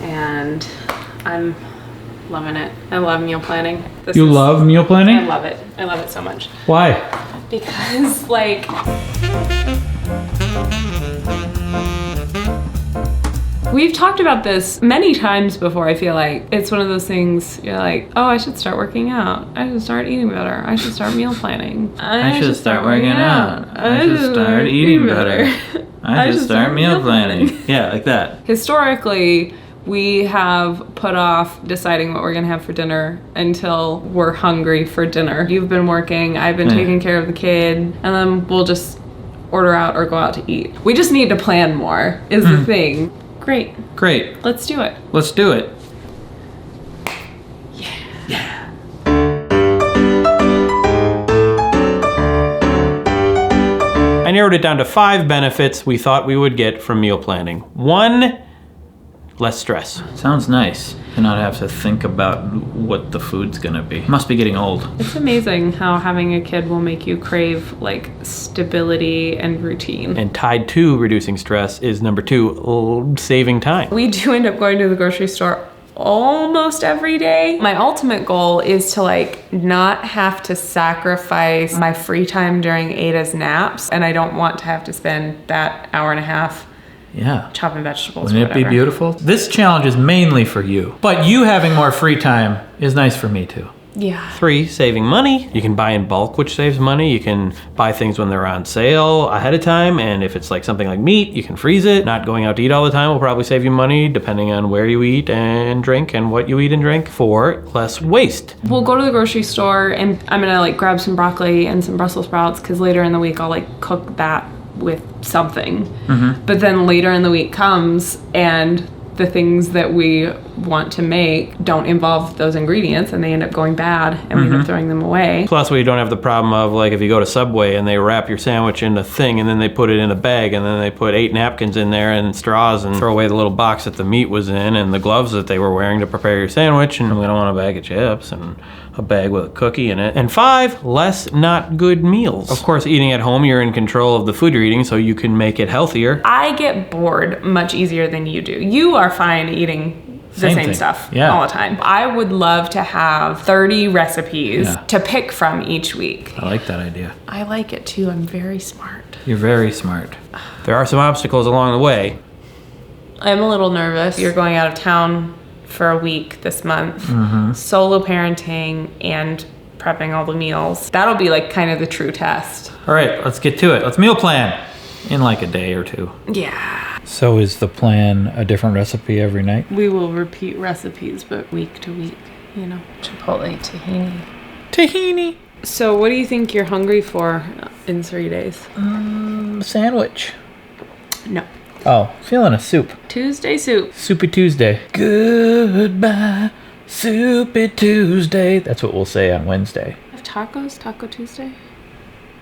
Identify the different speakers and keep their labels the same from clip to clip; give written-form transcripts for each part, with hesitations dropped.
Speaker 1: and I'm loving it. I love meal planning.
Speaker 2: You love meal planning?
Speaker 1: I love it. I love it so much.
Speaker 2: Why?
Speaker 1: Because, like, we've talked about this many times before. I feel like it's one of those things you're like, oh, I should start working out. I should start eating better. I should start meal planning.
Speaker 2: I should start working out. I should start eating better. I should start meal planning. Yeah, like that.
Speaker 1: Historically, we have put off deciding what we're gonna have for dinner until we're hungry for dinner. You've been working, I've been taking care of the kid, and then we'll just order out or go out to eat. We just need to plan more, is the thing. Great. Let's do it.
Speaker 2: Let's do it.
Speaker 1: Yeah.
Speaker 3: I narrowed it down to 5 benefits we thought we would get from meal planning. 1, less stress.
Speaker 2: Sounds nice to not have to think about what the food's gonna be. Must be getting old.
Speaker 1: It's amazing how having a kid will make you crave like stability and routine.
Speaker 3: And tied to reducing stress is number 2, saving time.
Speaker 1: We do end up going to the grocery store almost every day. My ultimate goal is to like not have to sacrifice my free time during Ada's naps, and I don't want to have to spend that hour and a half chopping vegetables.
Speaker 2: Wouldn't it be beautiful? This challenge is mainly for you, but you having more free time is nice for me too.
Speaker 1: Yeah.
Speaker 3: 3, saving money. You can buy in bulk, which saves money. You can buy things when they're on sale ahead of time, and if it's like something like meat, you can freeze it. Not going out to eat all the time will probably save you money, depending on where you eat and drink and what you eat and drink. 4, less waste.
Speaker 1: We'll go to the grocery store, and I'm gonna like grab some broccoli and some Brussels sprouts, because later in the week I'll like cook that with something. But then later in the week comes, and the things that we want to make don't involve those ingredients, and they end up going bad, and we end up throwing them away.
Speaker 3: Plus, we don't have the problem of like if you go to Subway and they wrap your sandwich in a thing and then they put it in a bag and then they put 8 napkins in there and straws and throw away the little box that the meat was in and the gloves that they were wearing to prepare your sandwich, and we don't want a bag of chips and a bag with a cookie in it. And 5, less not good meals. Of course, eating at home, you're in control of the food you're eating, so you can make it healthier.
Speaker 1: I get bored much easier than you do. You are fine eating the same stuff all the time. I would love to have 30 recipes to pick from each week.
Speaker 2: I like that idea.
Speaker 1: I like it too. I'm very smart.
Speaker 2: You're very smart.
Speaker 3: There are some obstacles along the way.
Speaker 1: I'm a little nervous. You're going out of town for a week this month. Solo parenting and prepping all the meals. That'll be like kind of the true test.
Speaker 2: All right, let's get to it. Let's meal plan in like a day or 2.
Speaker 1: Yeah.
Speaker 2: So is the plan a different recipe every night?
Speaker 1: We will repeat recipes, but week to week, you know. Chipotle tahini.
Speaker 2: Tahini.
Speaker 1: So what do you think you're hungry for in 3 days?
Speaker 2: Sandwich.
Speaker 1: No.
Speaker 2: Oh, feeling a soup.
Speaker 1: Tuesday soup.
Speaker 2: Soupy Tuesday. Goodbye, Soupy Tuesday. That's what we'll say on Wednesday.
Speaker 1: Have tacos? Taco Tuesday?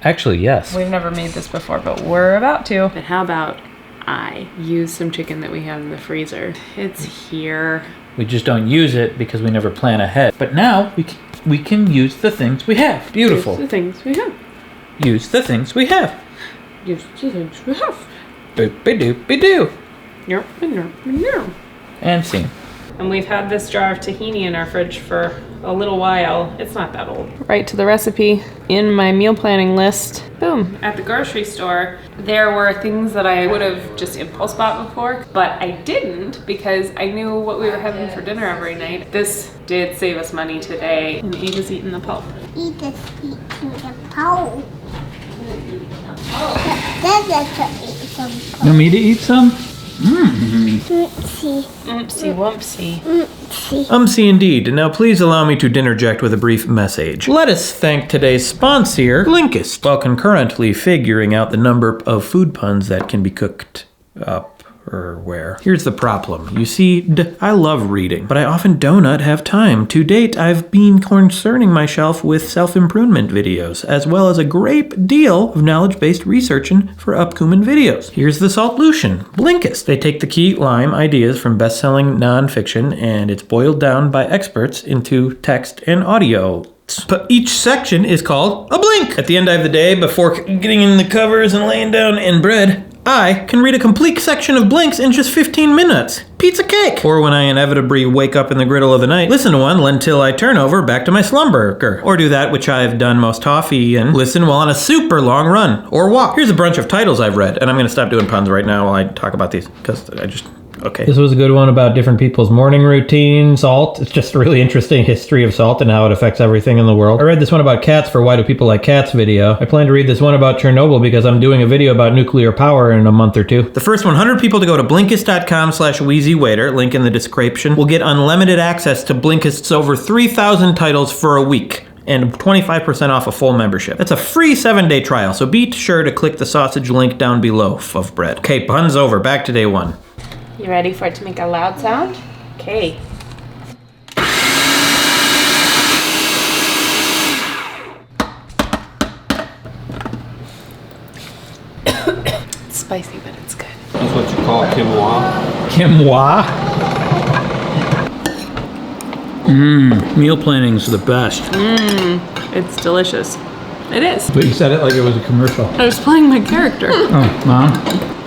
Speaker 2: Actually, yes.
Speaker 1: We've never made this before, but we're about to. But how about I use some chicken that we have in the freezer? It's here.
Speaker 2: We just don't use it because we never plan ahead. But now we can use the things we have. Beautiful.
Speaker 1: Use the things we have.
Speaker 2: Use the things we have.
Speaker 1: Use the things we have.
Speaker 2: Doopy-doopy-doo. And scene.
Speaker 1: And we've had this jar of tahini in our fridge for a little while. It's not that old. Right to the recipe in my meal planning list. Boom. At the grocery store, there were things that I would have just impulse bought before, but I didn't because I knew what we were having for dinner every night. This did save us money today. And Ada's eating the pulp.
Speaker 4: Ada's eating the pulp.
Speaker 2: You want me to eat some?
Speaker 4: Oopsie.
Speaker 1: Oopsie wumpsie.
Speaker 4: Oopsie.
Speaker 3: Indeed. Now please allow me to interject with a brief message. Let us thank today's sponsor, Blinkist, while concurrently figuring out the number of food puns that can be cooked up. Or where. Here's the problem. You see, I love reading, but I often do not have time. To date, I've been concerning myself with self-improvement videos, as well as a great deal of knowledge-based researching for upcoming videos. Here's the solution. Blinkist. They take the key lime ideas from best-selling nonfiction, and it's boiled down by experts into text and audio. But each section is called a blink. At the end of the day, before getting in the covers and laying down in bed, I can read a complete section of Blinks in just 15 minutes. Pizza cake! Or when I inevitably wake up in the griddle of the night, listen to one until I turn over back to my slumber. Or do that which I've done most toffee and listen while on a super long run. Or walk. Here's a bunch of titles I've read, and I'm gonna stop doing puns right now while I talk about these, because I just... Okay. This was a good one about different people's morning routine, salt. It's just a really interesting history of salt and how it affects everything in the world. I read this one about cats for Why Do People Like Cats video. I plan to read this one about Chernobyl because I'm doing a video about nuclear power in a month or two. The first 100 people to go to Blinkist.com/WheezyWaiter, link in the description, will get unlimited access to Blinkist's over 3,000 titles for a week. And 25% off a full membership. That's a free 7-day trial, so be sure to click the sausage link down below of bread. Okay, puns over. Back to day one.
Speaker 1: You ready for it to make a loud sound? Okay. It's spicy, but it's good.
Speaker 2: That's what you call quinoa.
Speaker 3: Quinoa?
Speaker 2: Meal planning's the best.
Speaker 1: It's delicious. It is.
Speaker 3: But you said it like it was a commercial.
Speaker 1: I was playing my character.
Speaker 3: Oh, Mom.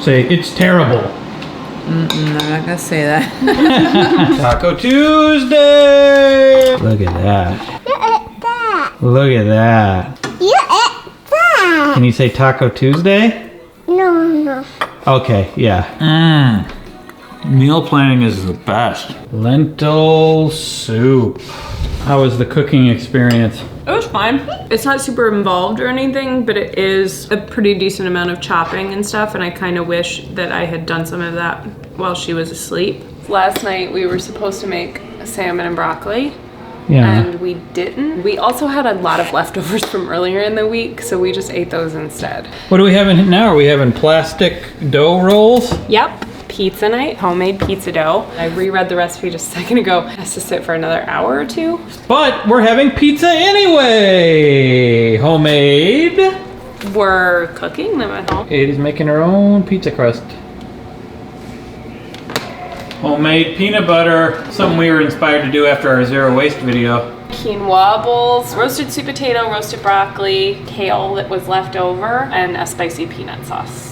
Speaker 3: Say, it's terrible.
Speaker 5: I'm not gonna say that.
Speaker 3: Taco Tuesday! Look at that.
Speaker 4: You ate that.
Speaker 3: Look at that.
Speaker 4: You ate that.
Speaker 3: Can you say Taco Tuesday?
Speaker 4: No.
Speaker 3: Okay, yeah.
Speaker 2: Meal planning is the best.
Speaker 3: Lentil soup. How was the cooking experience?
Speaker 1: It was fine. It's not super involved or anything, but it is a pretty decent amount of chopping and stuff, and I kind of wish that I had done some of that while she was asleep. Last night we were supposed to make salmon and broccoli, and we didn't. We also had a lot of leftovers from earlier in the week, so we just ate those instead.
Speaker 3: What do we have in now? Are we having plastic dough rolls?
Speaker 1: Yep. Pizza night, homemade pizza dough. I reread the recipe just a second ago. It has to sit for another hour or two.
Speaker 3: But we're having pizza anyway! Homemade.
Speaker 1: We're cooking them at home.
Speaker 3: Katie's making her own pizza crust. Homemade peanut butter. Something we were inspired to do after our zero waste video.
Speaker 1: Quinoa bowls, roasted sweet potato, roasted broccoli, kale that was left over, and a spicy peanut sauce.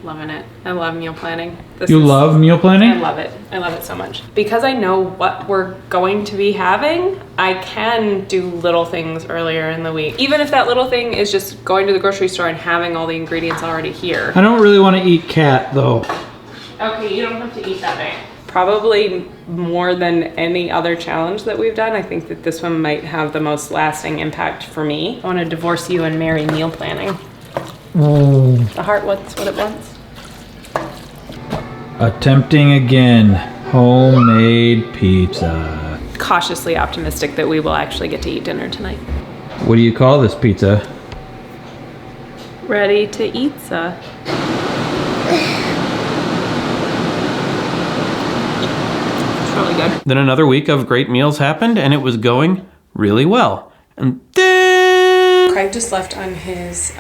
Speaker 1: Loving it. I love meal planning.
Speaker 3: You love meal planning?
Speaker 1: I love it. I love it so much. Because I know what we're going to be having, I can do little things earlier in the week. Even if that little thing is just going to the grocery store and having all the ingredients already here.
Speaker 3: I don't really want to eat cat though.
Speaker 1: Okay, you don't have to eat that big. Probably more than any other challenge that we've done, I think that this one might have the most lasting impact for me. I want to divorce you and marry meal planning.
Speaker 3: Oh.
Speaker 1: The heart wants what it wants.
Speaker 3: Attempting again. Homemade pizza.
Speaker 1: Cautiously optimistic that we will actually get to eat dinner tonight.
Speaker 3: What do you call this pizza?
Speaker 1: Ready to eat-sa. It's really good.
Speaker 3: Then another week of great meals happened and it was going really well. And then...
Speaker 1: Craig just left on his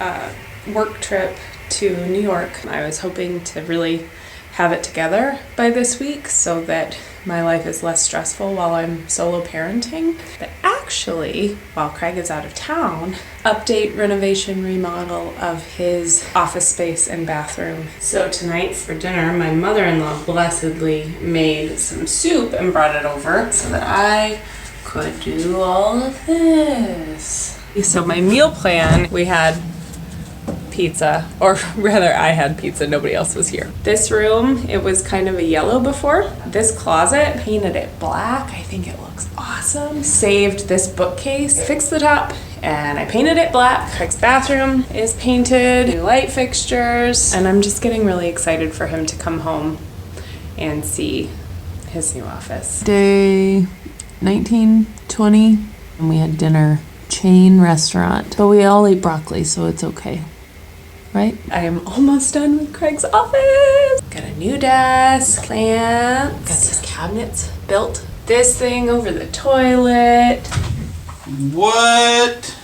Speaker 1: work trip to New York. I was hoping to really have it together by this week so that my life is less stressful while I'm solo parenting. But actually, while Craig is out of town, update, renovation, remodel of his office space and bathroom. So tonight for dinner, my mother-in-law blessedly made some soup and brought it over so that I could do all of this. So my meal plan, we had pizza, or rather I had pizza, nobody else was here. This room, it was kind of a yellow before. This closet, painted it black. I think it looks awesome. Saved this bookcase, fixed the top, and I painted it black. Craig's bathroom is painted, new light fixtures, and I'm just getting really excited for him to come home and see his new office. Day 19, 20, and we had dinner. Chain restaurant, but we all ate broccoli, so it's okay. Right? I am almost done with Craig's office. Got a new desk, plants, got these cabinets built. This thing over the toilet.
Speaker 3: What?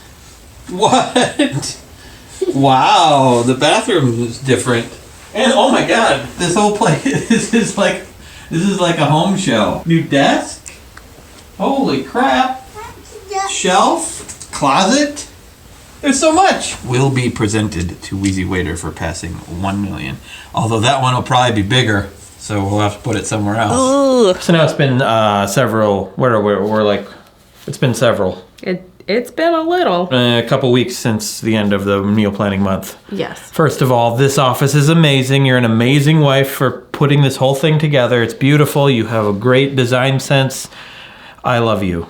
Speaker 3: Wow, the bathroom is different. And oh my god, this whole place, this is like a home show. New desk? Holy crap. Shelf? Closet? There's so much. Will be presented to WheezyWaiter for passing 1 million. Although that one will probably be bigger, so we'll have to put it somewhere else.
Speaker 1: Ugh.
Speaker 3: So now it's been several. We're like, it's been several.
Speaker 1: It's been a little.
Speaker 3: A couple weeks since the end of the meal planning month.
Speaker 1: Yes.
Speaker 3: First of all, this office is amazing. You're an amazing wife for putting this whole thing together. It's beautiful. You have a great design sense. I love you.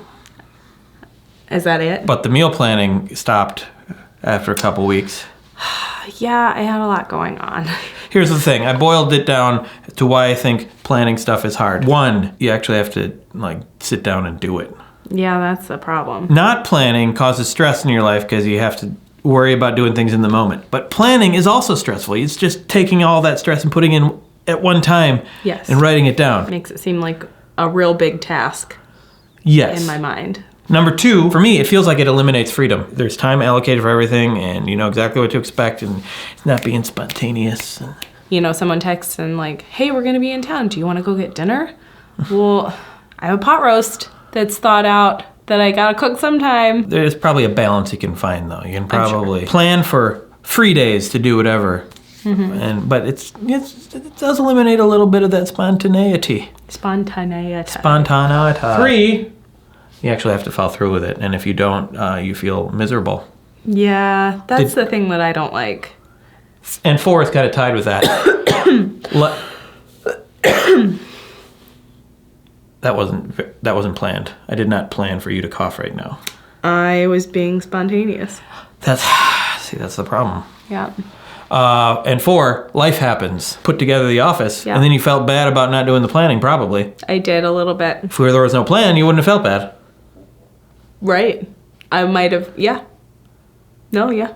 Speaker 1: Is that it?
Speaker 3: But the meal planning stopped after a couple weeks.
Speaker 1: Yeah, I had a lot going on.
Speaker 3: Here's the thing. I boiled it down to why I think planning stuff is hard. One, you actually have to sit down and do it.
Speaker 1: Yeah, that's the problem.
Speaker 3: Not planning causes stress in your life because you have to worry about doing things in the moment. But planning is also stressful. It's just taking all that stress and putting in at one time
Speaker 1: Yes.
Speaker 3: and writing it down.
Speaker 1: Makes it seem like a real big task
Speaker 3: Yes.
Speaker 1: in my mind.
Speaker 3: Number two, for me, it feels like it eliminates freedom. There's time allocated for everything, and you know exactly what to expect, and it's not being spontaneous.
Speaker 1: You know, someone texts and like, hey, we're going to be in town. Do you want to go get dinner? Well, I have a pot roast that's thought out that I got to cook sometime.
Speaker 3: There's probably a balance you can find, though. You can probably plan for free days to do whatever. Mm-hmm. But it does eliminate a little bit of that spontaneity.
Speaker 1: Spontaneity.
Speaker 3: Three, you actually have to follow through with it. And if you don't, you feel miserable.
Speaker 1: Yeah, that's the thing that I don't like.
Speaker 3: And four is kind of tied with that. That wasn't planned. I did not plan for you to cough right now.
Speaker 1: I was being spontaneous.
Speaker 3: That's the problem.
Speaker 1: Yeah.
Speaker 3: And four, life happens. Put together the office,
Speaker 1: Yeah.
Speaker 3: and then you felt bad about not doing the planning, probably.
Speaker 1: I did a little bit.
Speaker 3: If there was no plan, you wouldn't have felt bad.
Speaker 1: Right. I might have, yeah. No, yeah.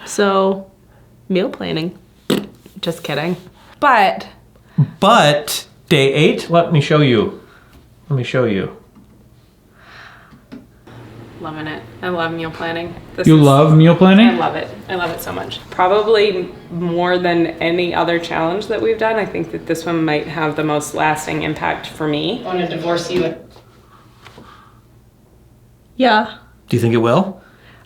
Speaker 1: So, meal planning. Just kidding. But,
Speaker 3: day 8, let me show you.
Speaker 1: loving it. I love meal planning.
Speaker 2: You love meal
Speaker 1: I
Speaker 2: planning?
Speaker 1: love it. I love it so much. Probably more than any other challenge that we've done. I think that this one might have the most lasting impact for me. I want to divorce you. Yeah.
Speaker 3: Do you think it will?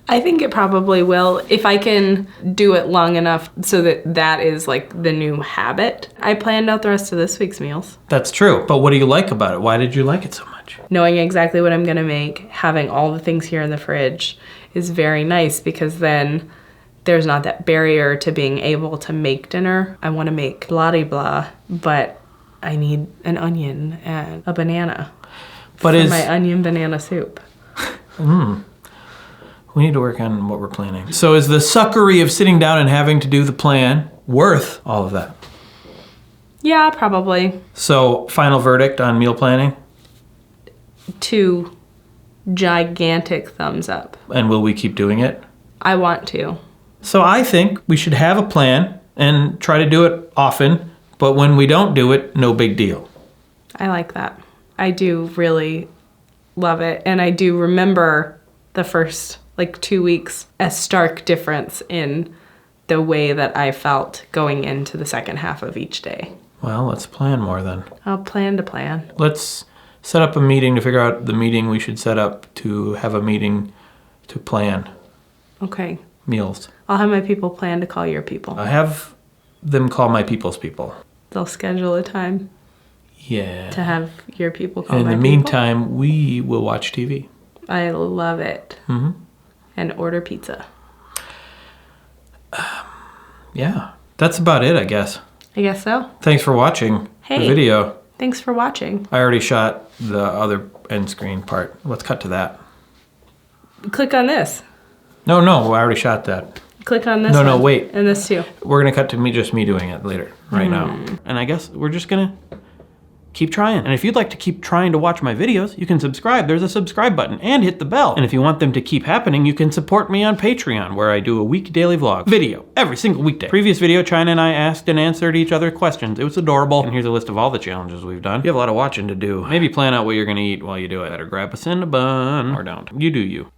Speaker 1: I think it probably will if I can do it long enough so that is like the new habit. I planned out the rest of this week's meals.
Speaker 3: That's true. But what do you like about it? Why did you like it so much?
Speaker 1: Knowing exactly what I'm gonna make, having all the things here in the fridge is very nice because then there's not that barrier to being able to make dinner. I want to make blah de blah, but I need an onion and a banana for my onion banana soup.
Speaker 3: We need to work on what we're planning. So is the suckery of sitting down and having to do the plan worth all of that?
Speaker 1: Yeah, probably.
Speaker 3: So final verdict on meal planning?
Speaker 1: 2 gigantic thumbs up.
Speaker 3: And will we keep doing it?
Speaker 1: I want to.
Speaker 3: So I think we should have a plan and try to do it often, but when we don't do it, no big deal.
Speaker 1: I like that. I do really love it. And I do remember the first 2 weeks, a stark difference in the way that I felt going into the second half of each day.
Speaker 3: Well, let's plan more then.
Speaker 1: I'll plan to plan.
Speaker 3: Let's set up a meeting to figure out the meeting we should set up to have a meeting to plan
Speaker 1: Okay.
Speaker 3: meals.
Speaker 1: I'll have my people plan to call your people.
Speaker 3: I have them call my people's people.
Speaker 1: They'll schedule a time
Speaker 3: Yeah.
Speaker 1: to have your people call
Speaker 3: And
Speaker 1: my
Speaker 3: in the
Speaker 1: people.
Speaker 3: meantime, we will watch TV.
Speaker 1: I love it.
Speaker 3: Mm-hmm.
Speaker 1: And order pizza.
Speaker 3: Yeah. That's about it, I guess.
Speaker 1: I guess so.
Speaker 3: Thanks for watching the
Speaker 1: Hey.
Speaker 3: video.
Speaker 1: Thanks for watching.
Speaker 3: I already shot the other end screen part. Let's cut to that.
Speaker 1: Click on this.
Speaker 3: No, I already shot that.
Speaker 1: Click on this
Speaker 3: No,
Speaker 1: one.
Speaker 3: wait.
Speaker 1: And this too.
Speaker 3: We're going to cut to just me doing it later, right now. And I guess we're just going to keep trying. And if you'd like to keep trying to watch my videos, you can subscribe. There's a subscribe button and hit the bell. And if you want them to keep happening, you can support me on Patreon, where I do a week daily vlog video every single weekday. Previous video, China and I asked and answered each other questions. It was adorable. And here's a list of all the challenges we've done. You have a lot of watching to do. Maybe plan out what you're going to eat while you do it. Better grab a Cinnabon or don't. You do you.